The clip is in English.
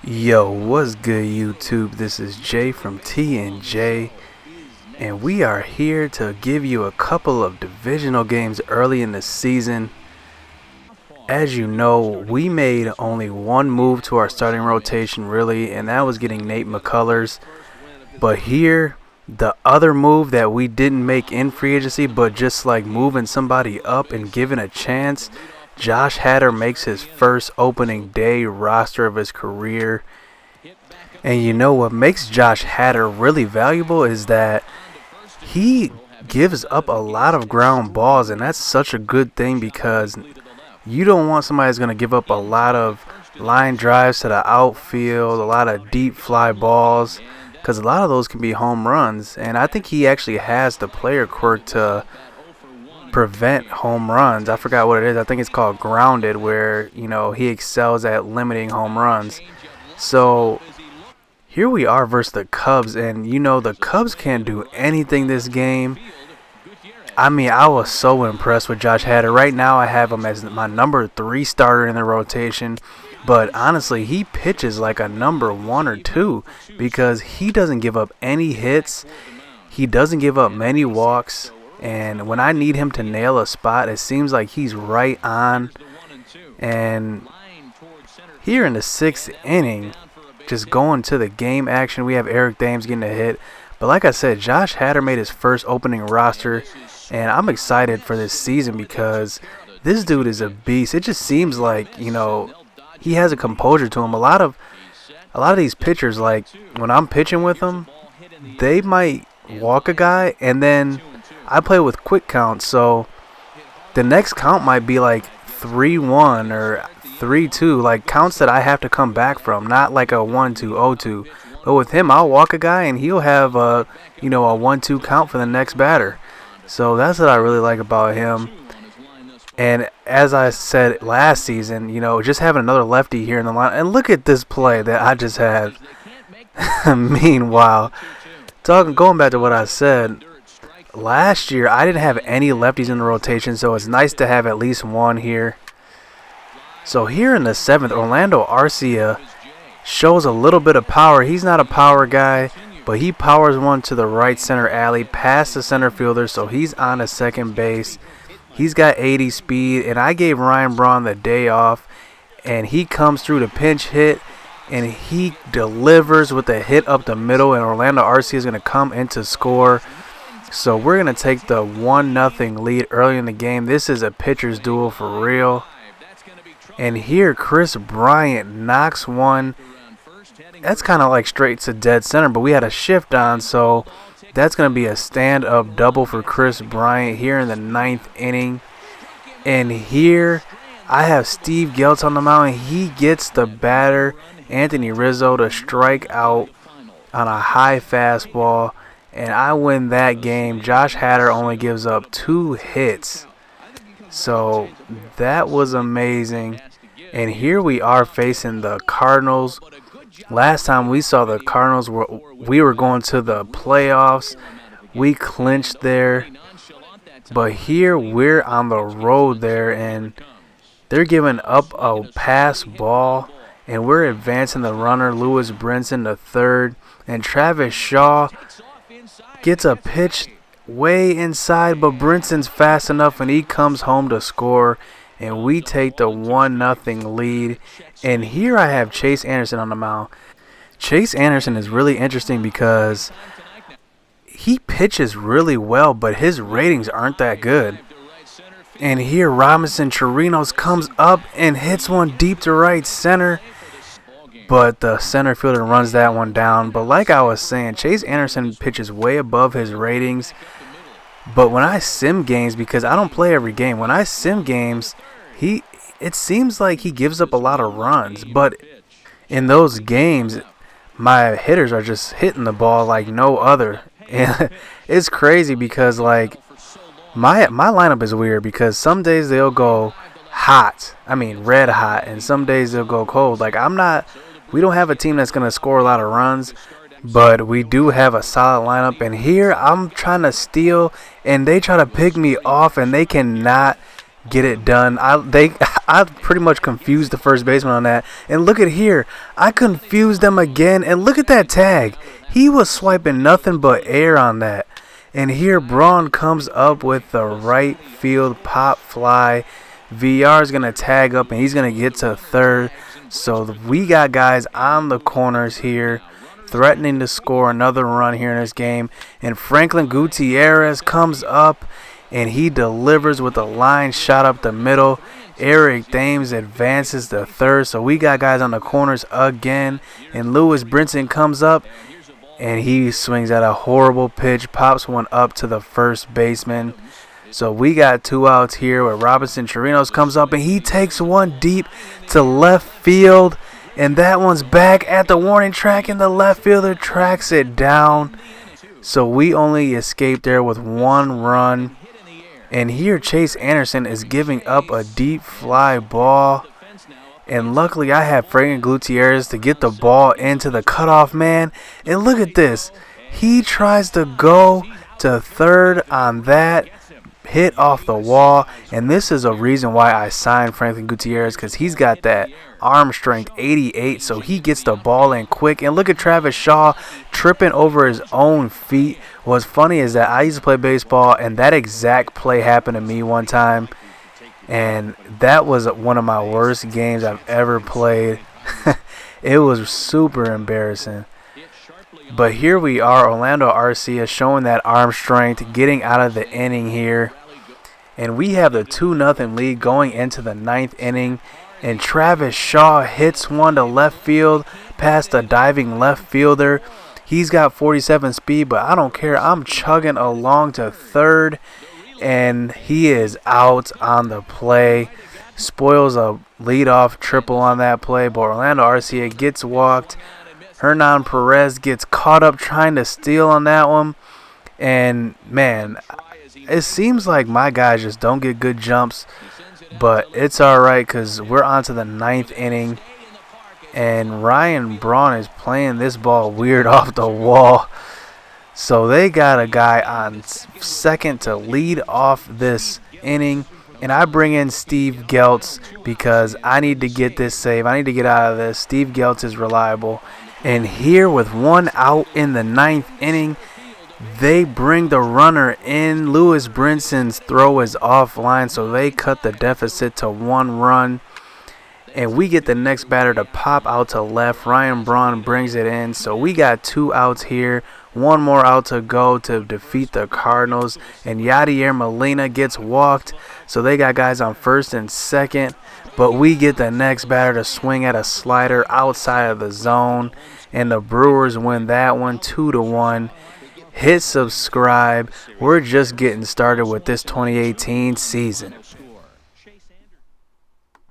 Yo, what's good YouTube? This is Jay from T&J, and we are here to give you a couple of divisional games early in the season. As you know, we made only one move to our starting rotation really, and that was getting Nate McCullers. But here, the other move that we didn't make in free agency, but just like moving somebody up and giving a chance, Josh Hader makes his first opening day roster of his career. And you know what makes Josh Hader really valuable is that he gives up a lot of ground balls, and that's such a good thing because you don't want somebody that's going to give up a lot of line drives to the outfield, a lot of deep fly balls, because a lot of those can be home runs. And I think he actually has the player quirk to prevent home runs. I forgot what it is. I think it's called grounded, where he excels at limiting home runs. So here we are versus the Cubs, and the Cubs can't do anything this game. I mean, I was so impressed with Josh Hader. Right now I have him as my number 3 starter in the rotation, but honestly he pitches like a number 1 or 2 because he doesn't give up any hits, he doesn't give up many walks, and when I need him to nail a spot, it seems like he's right on. And here in the 6th inning, just going to the game action, we have Eric Thames getting a hit. But like I said, Josh Hader made his first opening roster, and I'm excited for this season because this dude is a beast. It just seems like, he has a composure to him. A lot of these pitchers, like when I'm pitching with them, they might walk a guy, and then I play with quick counts, so the next count might be like 3-1 or 3-2, like counts that I have to come back from, not like a 1-2, 0-2. But with him, I'll walk a guy and he'll have a 1-2 count for the next batter. So that's what I really like about him. And as I said last season, just having another lefty here in the line. And look at this play that I just had. Meanwhile, going back to what I said, last year I didn't have any lefties in the rotation, so it's nice to have at least one here. So here in the 7th, Orlando Arcia shows a little bit of power. He's not a power guy, but he powers one to the right center alley past the center fielder, so he's on to second base. He's got 80 speed, and I gave Ryan Braun the day off, and he comes through the pinch hit, and he delivers with a hit up the middle, and Orlando Arcia is going to come in to score. So we're going to take the 1-0 lead early in the game. This is a pitcher's duel for real. And here Chris Bryant knocks one. That's kind of like straight to dead center, but we had a shift on, so that's going to be a stand-up double for Chris Bryant here in the 9th inning. And here I have Steve Geltz on the mound. He gets the batter, Anthony Rizzo, to strike out on a high fastball, and I win that game. Josh Hader only gives up 2 hits. So that was amazing. And here we are facing the Cardinals. Last time we saw the Cardinals, we were going to the playoffs. We clinched there. But here we're on the road there, and they're giving up a pass ball, and we're advancing the runner, Lewis Brinson, to third. And Travis Shaw gets a pitch way inside, but Brinson's fast enough, and he comes home to score, and we take the 1-0 lead. And here I have Chase Anderson on the mound. Chase Anderson is really interesting because he pitches really well, but his ratings aren't that good. And here Robinson Chirinos comes up and hits one deep to right center, but the center fielder runs that one down. But like I was saying, Chase Anderson pitches way above his ratings. But when I sim games, because I don't play every game, when I sim games, it seems like he gives up a lot of runs. But in those games, my hitters are just hitting the ball like no other. And it's crazy because like my lineup is weird because some days they'll go hot, red hot, and some days they'll go cold. Like we don't have a team that's going to score a lot of runs, but we do have a solid lineup. And here I'm trying to steal, and they try to pick me off, and they cannot get it done. I pretty much confused the first baseman on that. And look at here. I confused them again. And look at that tag. He was swiping nothing but air on that. And here Braun comes up with the right field pop fly. VR is going to tag up and he's going to get to third. So we got guys on the corners here threatening to score another run here in this game. And Franklin Gutierrez comes up and he delivers with a line shot up the middle. Eric Thames advances to third. So we got guys on the corners again. And Lewis Brinson comes up and he swings at a horrible pitch, pops one up to the first baseman. So we got 2 outs here where Robinson Chirinos comes up and he takes one deep to left field. And that one's back at the warning track and the left fielder tracks it down. So we only escaped there with 1 run. And here Chase Anderson is giving up a deep fly ball. And luckily I have Franklin Gutierrez to get the ball into the cutoff man. And look at this. He tries to go to third on that. Hit off the wall. And this is a reason why I signed Franklin Gutierrez, because he's got that arm strength 88. So he gets the ball in quick. And look at Travis Shaw tripping over his own feet. What's funny is that I used to play baseball and that exact play happened to me one time. And that was one of my worst games I've ever played. It was super embarrassing. But here we are, Orlando Arcia showing that arm strength, getting out of the inning here. And we have the 2-0 lead going into the 9th inning. And Travis Shaw hits one to left field past a diving left fielder. He's got 47 speed, but I don't care. I'm chugging along to third. And he is out on the play. Spoils a leadoff triple on that play, but Orlando Arcia gets walked. Hernan Perez gets caught up trying to steal on that one. And, man, it seems like my guys just don't get good jumps. But it's all right because we're on to the 9th inning. And Ryan Braun is playing this ball weird off the wall. So they got a guy on second to lead off this inning. And I bring in Steve Geltz because I need to get this save. I need to get out of this. Steve Geltz is reliable. And here with 1 out in the 9th inning, they bring the runner in. Lewis Brinson's throw is offline, so they cut the deficit to 1 run. And we get the next batter to pop out to left. Ryan Braun brings it in. So we got 2 outs here. 1 more out to go to defeat the Cardinals. And Yadier Molina gets walked. So they got guys on first and second. But we get the next batter to swing at a slider outside of the zone. And the Brewers win that one 2-1. Hit subscribe. We're just getting started with this 2018 season.